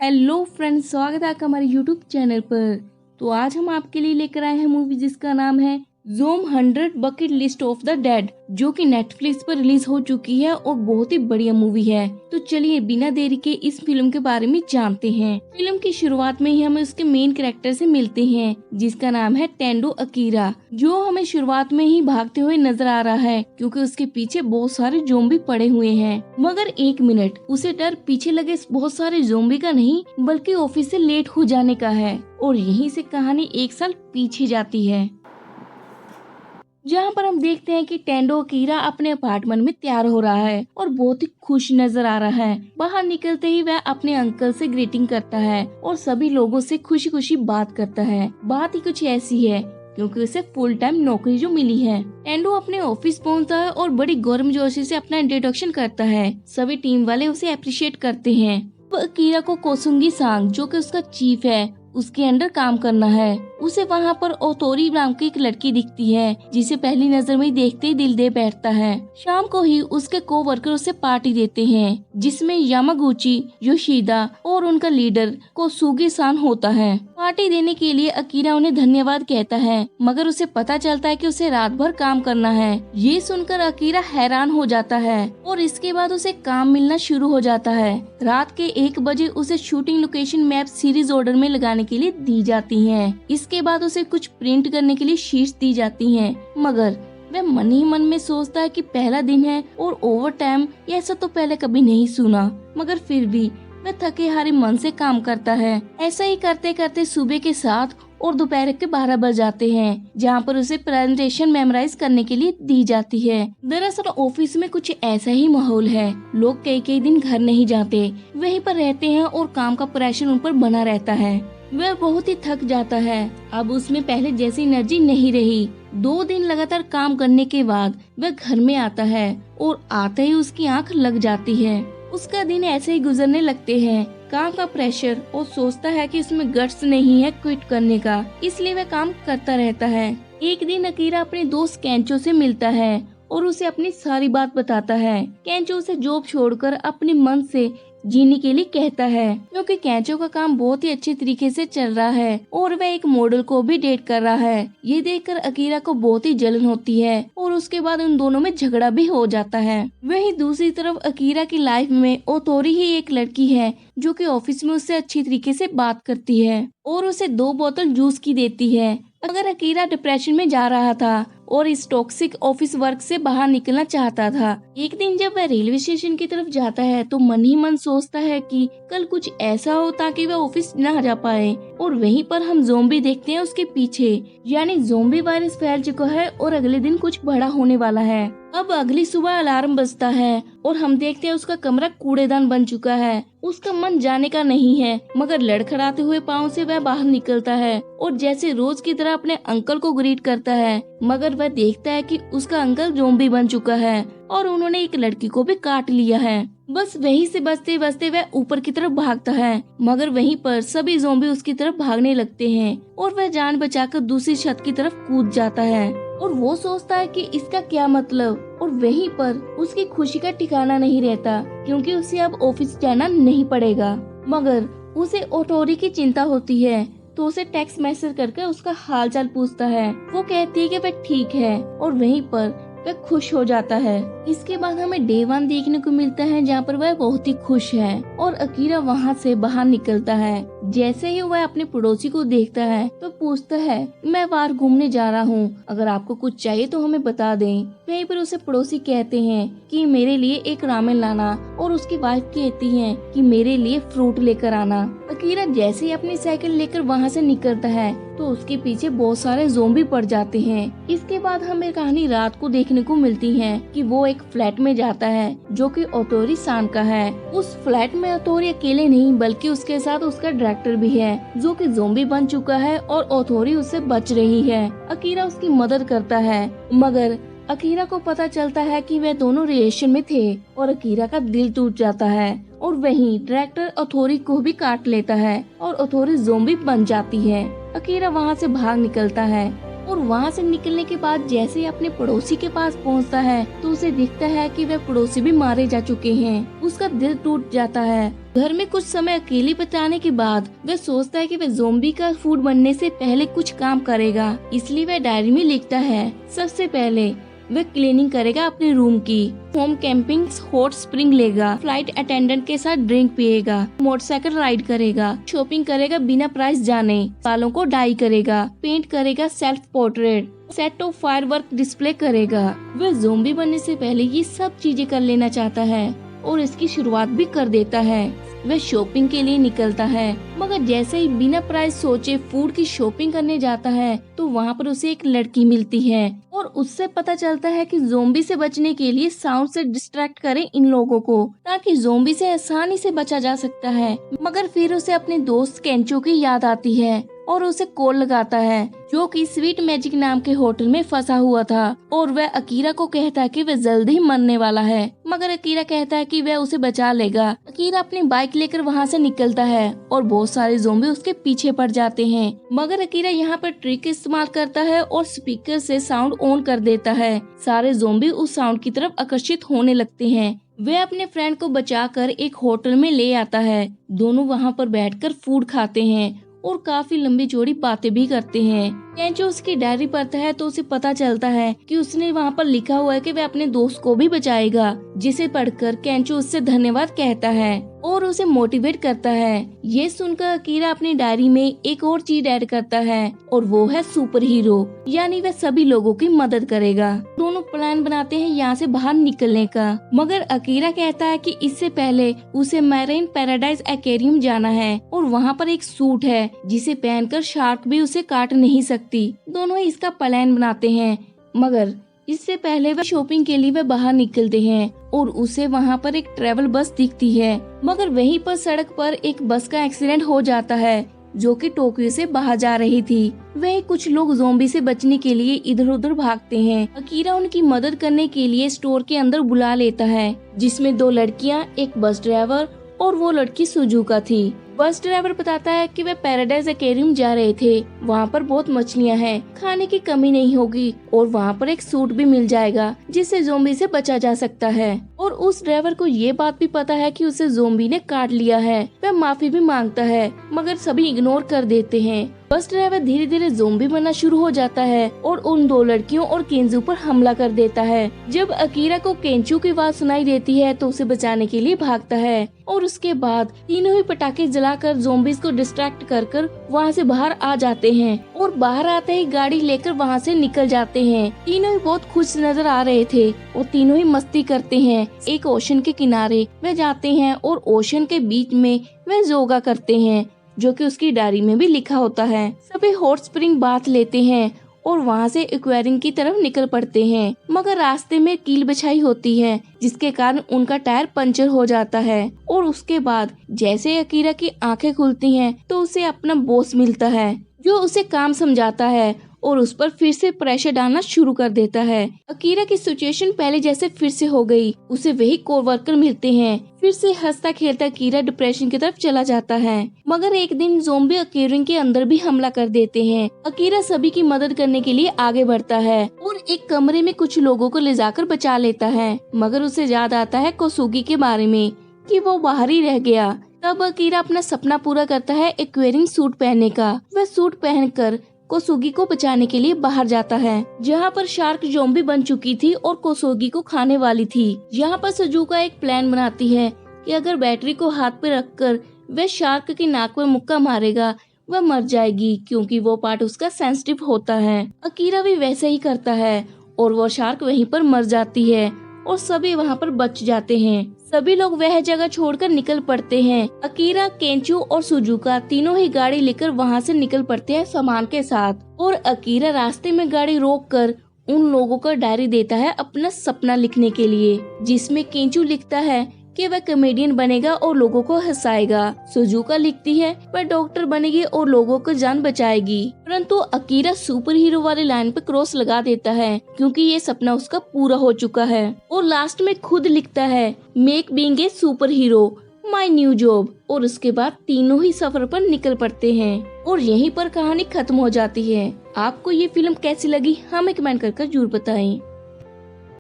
Hello friends, स्वागत है आपका हमारे यूट्यूब चैनल पर। तो आज हम आपके लिए लेकर आए हैं मूवी जिसका नाम है ज़ोम 100 bucket list of the dead, जो कि नेटफ्लिक्स पर रिलीज हो चुकी है और बहुत ही बढ़िया मूवी है। तो चलिए बिना देरी के इस फिल्म के बारे में जानते हैं। फिल्म की शुरुआत में ही हमें उसके मेन कैरेक्टर से मिलते हैं जिसका नाम है टेंडो अकीरा, जो हमें शुरुआत में ही भागते हुए नजर आ रहा है क्योंकि उसके पीछे बहुत सारे ज़ोंबी पड़े हुए हैं। मगर एक मिनट, उसे डर पीछे लगे बहुत सारे ज़ोंबी का नहीं बल्कि ऑफिस से लेट हो जाने का है। और यहीं से कहानी 1 साल पीछे जाती है, जहाँ पर हम देखते हैं कि टेंडो अकीरा अपने अपार्टमेंट में तैयार हो रहा है और बहुत ही खुश नजर आ रहा है। बाहर निकलते ही वह अपने अंकल से ग्रीटिंग करता है और सभी लोगों से खुशी खुशी बात करता है। बात ही कुछ ऐसी है क्योंकि उसे फुल टाइम नौकरी जो मिली है। टेंडो अपने ऑफिस पहुंचता है और बड़ी गर्मजोशी से अपना इंट्रोडक्शन करता है। सभी टीम वाले उसे अप्रिशिएट करते हैं। अब अकीरा को कोसुंगी सांग, जो कि उसका चीफ है, उसके अंडर काम करना है। उसे वहाँ पर ओतोरी नाम की एक लड़की दिखती है जिसे पहली नजर में ही देखते ही दिल दे बैठता है। शाम को ही उसके कोवर्कर उसे पार्टी देते हैं जिसमें यामागुची, योशिदा और उनका लीडर कोसुगी सान होता है। पार्टी देने के लिए अकीरा उन्हें धन्यवाद कहता है, मगर उसे पता चलता है कि उसे रात भर काम करना है। ये सुनकर अकीरा हैरान हो जाता है और इसके बाद उसे काम मिलना शुरू हो जाता है। रात के 1 बजे उसे shooting location map series order में लगाने के लिए दी जाती है। इसके बाद उसे कुछ प्रिंट करने के लिए शीट्स दी जाती हैं, मगर वह मन ही मन में सोचता है कि पहला दिन है और ओवर टाइम, ऐसा तो पहले कभी नहीं सुना। मगर फिर भी वह थके हारे मन से काम करता है। ऐसा ही करते करते सुबह के 7 और दोपहर के 12 बज जाते हैं, जहाँ पर उसे प्रेजेंटेशन मेमोराइज करने के लिए दी जाती है। दरअसल ऑफिस में कुछ ऐसा ही माहौल है। लोग कई दिन घर नहीं जाते, वहीं पर रहते हैं और काम का प्रेशर उन पर बना रहता है। वह बहुत ही थक जाता है। अब उसमें पहले जैसी एनर्जी नहीं रही। 2 दिन लगातार काम करने के बाद वह घर में आता है और आते ही उसकी आंख लग जाती है। उसका दिन ऐसे ही गुजरने लगते हैं। काम का प्रेशर, और सोचता है कि उसमें गट्स नहीं है क्विट करने का, इसलिए वह काम करता रहता है। एक दिन अकीरा अपने दोस्त केंचो से मिलता है और उसे अपनी सारी बात बताता है। केंचो उसे जॉब छोड़कर अपने मन से जीने के लिए कहता है, क्योंकि केंचो का काम बहुत ही अच्छे तरीके से चल रहा है और वह एक मॉडल को भी डेट कर रहा है। ये देखकर अकीरा को बहुत ही जलन होती है और उसके बाद उन दोनों में झगड़ा भी हो जाता है। वहीं दूसरी तरफ अकीरा की लाइफ में ओतोरी ही एक लड़की है जो कि ऑफिस में उससे अच्छी तरीके से बात करती है और उसे 2 बोतल जूस की देती है। अगर अकीरा डिप्रेशन में जा रहा था और इस टॉक्सिक ऑफिस वर्क से बाहर निकलना चाहता था। एक दिन जब वह रेलवे स्टेशन की तरफ जाता है तो मन ही मन सोचता है कि कल कुछ ऐसा हो ताकि वह ऑफिस न जा पाए। और वहीं पर हम ज़ोंबी देखते हैं उसके पीछे, यानी ज़ोंबी वायरस फैल चुका है और अगले दिन कुछ बड़ा होने वाला है। अब अगली सुबह अलार्म बजता है और हम देखते हैं उसका कमरा कूड़ेदान बन चुका है। उसका मन जाने का नहीं है, मगर लड़खड़ाते हुए पाँव से वह बाहर निकलता है और जैसे रोज की तरह अपने अंकल को ग्रीट करता है, मगर वह देखता है कि उसका अंकल ज़ोंबी बन चुका है और उन्होंने एक लड़की को भी काट लिया है। बस वहीं से बचते बचते वह ऊपर की तरफ भागता है, मगर वहीं पर सभी ज़ोंबी उसकी तरफ भागने लगते हैं और वह जान बचाकर दूसरी छत की तरफ कूद जाता है और वो सोचता है कि इसका क्या मतलब। और वहीं पर उसकी खुशी का ठिकाना नहीं रहता क्योंकि उसे अब ऑफिस जाना नहीं पड़ेगा। मगर उसे ओटोरी की चिंता होती है तो उसे टेक्स्ट मैसेज करके उसका हालचाल पूछता है। वो कहती है कि वह ठीक है और वहीं पर वह खुश हो जाता है। इसके बाद हमें डे 1 देखने को मिलता है जहाँ पर वह बहुत ही खुश है और अकीरा वहाँ से बाहर निकलता है। जैसे ही वह अपने पड़ोसी को देखता है तो पूछता है, मैं बाहर घूमने जा रहा हूँ, अगर आपको कुछ चाहिए तो हमें बता दें। वहीं पर उसे पड़ोसी कहते हैं कि मेरे लिए एक रामेन लाना और उसकी वाइफ कहती है कि मेरे लिए फ्रूट लेकर आना। अकीरा जैसे ही अपनी साइकिल लेकर वहाँ से निकलता है तो उसके पीछे बहुत सारे ज़ोंबी पड़ जाते हैं। इसके बाद हमें कहानी रात को देखने को मिलती है कि वो एक फ्लैट में जाता है जो कि ओतोरी सान का है। उस फ्लैट में ओतोरी अकेले नहीं बल्कि उसके साथ उसका डायरेक्टर भी है जो कि ज़ोंबी बन चुका है और ओतोरी उससे बच रही है। अकीरा उसकी मदद करता है, मगर अकीरा को पता चलता है कि वे दोनों रिलेशन में थे और अकीरा का दिल टूट जाता है। और वहीं डायरेक्टर ओथोरी को भी काट लेता है और ओथोरी ज़ोंबी बन जाती है। अकीरा वहाँ से भाग निकलता है और वहाँ से निकलने के बाद जैसे ही अपने पड़ोसी के पास पहुँचता है तो उसे दिखता है कि वह पड़ोसी भी मारे जा चुके हैं। उसका दिल टूट जाता है। घर में कुछ समय अकेले बिताने के बाद वह सोचता है कि वह ज़ोंबी का फूड बनने से पहले कुछ काम करेगा, इसलिए वह डायरी में लिखता है सबसे पहले वह क्लीनिंग करेगा अपने रूम की, होम कैंपिंग हॉट स्प्रिंग लेगा, फ्लाइट अटेंडेंट के साथ ड्रिंक पिएगा, मोटरसाइकिल राइड करेगा, शॉपिंग करेगा बिना प्राइस जाने, बालों को डाई करेगा, पेंट करेगा self portrait, set of firework display करेगा। वह ज़ोंबी बनने से पहले ये सब चीजें कर लेना चाहता है और इसकी शुरुआत भी कर देता है। वह शॉपिंग के लिए निकलता है, मगर जैसे ही बिना प्राइस सोचे फूड की शॉपिंग करने जाता है तो वहाँ पर उसे एक लड़की मिलती है और उससे पता चलता है कि ज़ोंबी से बचने के लिए साउंड से डिस्ट्रैक्ट करें इन लोगों को, ताकि ज़ोंबी से आसानी से बचा जा सकता है। मगर फिर उसे अपने दोस्त केंचो की याद आती है और उसे कॉल लगाता है, जो कि स्वीट मैजिक नाम के होटल में फंसा हुआ था, और वह अकीरा को कहता है कि वह जल्द ही मरने वाला है, मगर अकीरा कहता है कि वह उसे बचा लेगा। अकीरा अपनी बाइक लेकर वहाँ से निकलता है और बहुत सारे ज़ोंबी उसके पीछे पड़ जाते हैं, मगर अकीरा यहाँ पर ट्रिक इस्तेमाल करता है और स्पीकर से साउंड ऑन कर देता है। सारे ज़ोंबी उस साउंड की तरफ आकर्षित होने लगते हैं। वह अपने फ्रेंड को बचाकर एक होटल में ले आता है। दोनों वहाँ पर बैठकर फूड खाते हैं और काफी लंबी चौड़ी बातें भी करते हैं। केंचो उसकी डायरी पढ़ता है तो उसे पता चलता है कि उसने वहाँ पर लिखा हुआ है कि वह अपने दोस्त को भी बचाएगा, जिसे पढ़कर केंचो उससे धन्यवाद कहता है और उसे मोटिवेट करता है। ये सुनकर अकीरा अपनी डायरी में एक और चीज ऐड करता है और वो है सुपर हीरो, यानी वह सभी लोगों की मदद करेगा। दोनों प्लान बनाते हैं यहाँ से बाहर निकलने का, मगर अकीरा कहता है कि इससे पहले उसे मैरीन पैराडाइज एक्वेरियम जाना है और वहाँ पर एक सूट है जिसे पहनकर शार्क भी उसे काट नहीं सकती। दोनों इसका प्लान बनाते हैं, मगर इससे पहले वह शॉपिंग के लिए वह बाहर निकलते हैं और उसे वहाँ पर एक ट्रेवल बस दिखती है, मगर वहीं पर सड़क पर एक बस का एक्सीडेंट हो जाता है जो कि टोक्यो से बाहर जा रही थी। वह कुछ लोग ज़ोंबी से बचने के लिए इधर उधर भागते हैं। अकीरा उनकी मदद करने के लिए स्टोर के अंदर बुला लेता है, जिसमें 2 लड़कियां, एक बस ड्राइवर और वो लड़की सुजुका थी। बस ड्राइवर बताता है कि वे पैराडाइज एक्वेरियम जा रहे थे, वहाँ पर बहुत मछलियाँ हैं, खाने की कमी नहीं होगी और वहाँ पर एक सूट भी मिल जाएगा जिससे ज़ोंबी से बचा जा सकता है। और उस ड्राइवर को ये बात भी पता है कि उसे ज़ोंबी ने काट लिया है। वह माफी भी मांगता है, मगर सभी इग्नोर कर देते हैं। बस ड्राइवर धीरे धीरे ज़ोंबी बनना शुरू हो जाता है और उन 2 लड़कियों और केंजू पर हमला कर देता है। जब अकीरा को केंचू की आवाज सुनाई देती है तो उसे बचाने के लिए भागता है और उसके बाद तीनों ही पटाखे जलाकर ज़ोंबीज को डिस्ट्रैक्ट कर वहाँ से बाहर आ जाते हैं और बाहर आते ही गाड़ी लेकर वहाँ से निकल जाते हैं। तीनों ही बहुत खुश नजर आ रहे थे और तीनों ही मस्ती करते हैं। एक ओशन के किनारे वे जाते हैं और ओशन के बीच में वे योगा करते हैं, जो कि उसकी डायरी में भी लिखा होता है। सभी हॉट स्प्रिंग बाथ लेते हैं और वहाँ से एक्वेरियम की तरफ निकल पड़ते हैं, मगर रास्ते में कील बिछाई होती है जिसके कारण उनका टायर पंचर हो जाता है। और उसके बाद जैसे अकीरा की आंखें खुलती हैं तो उसे अपना बॉस मिलता है, जो उसे काम समझाता है और उस पर फिर से प्रेशर डालना शुरू कर देता है। अकीरा की सिचुएशन पहले जैसे फिर से हो गई। उसे वही कोवर्कर मिलते हैं। फिर से हंसता खेलता अकीरा डिप्रेशन की तरफ चला जाता है, मगर एक दिन ज़ोंबी एक्वेरियम के अंदर भी हमला कर देते हैं। अकीरा सभी की मदद करने के लिए आगे बढ़ता है और एक कमरे में कुछ लोगों को ले जाकर बचा लेता है, मगर उसे याद आता है कोसुगी के बारे में कि वो बाहर ही रह गया। तब अकीरा अपना सपना पूरा करता है एक्वेरियम सूट पहनने का। वह सूट पहनकर कोसुगी को बचाने के लिए बाहर जाता है, जहाँ पर शार्क ज़ोंबी बन चुकी थी और कोसुगी को खाने वाली थी। यहाँ पर सुजुका एक प्लान बनाती है कि अगर बैटरी को हाथ पे रखकर वह शार्क की नाक पे मुक्का मारेगा वह मर जाएगी, क्योंकि वो पार्ट उसका सेंसिटिव होता है। अकीरा भी वैसे ही करता है और वो शार्क वहीं पर मर जाती है और सभी वहाँ पर बच जाते हैं। सभी लोग वह जगह छोड़कर निकल पड़ते हैं। अकीरा, केंचू और सुजुका तीनों ही गाड़ी लेकर वहाँ से निकल पड़ते हैं सामान के साथ, और अकीरा रास्ते में गाड़ी रोककर उन लोगों को डायरी देता है अपना सपना लिखने के लिए, जिसमें केंचू लिखता है कि वह कॉमेडियन बनेगा और लोगों को हंसाएगा। सुजुका लिखती है वह डॉक्टर बनेगी और लोगों को जान बचाएगी। परंतु अकीरा सुपर हीरो वाले लाइन पे क्रॉस लगा देता है, क्योंकि ये सपना उसका पूरा हो चुका है। और लास्ट में खुद लिखता है make being a super hero my new job. और उसके बाद तीनों ही सफर पर निकल पड़ते हैं और यहीं पर कहानी खत्म हो जाती है। आपको ये फिल्म कैसी लगी हमें कमेंट कर जरूर बताएं।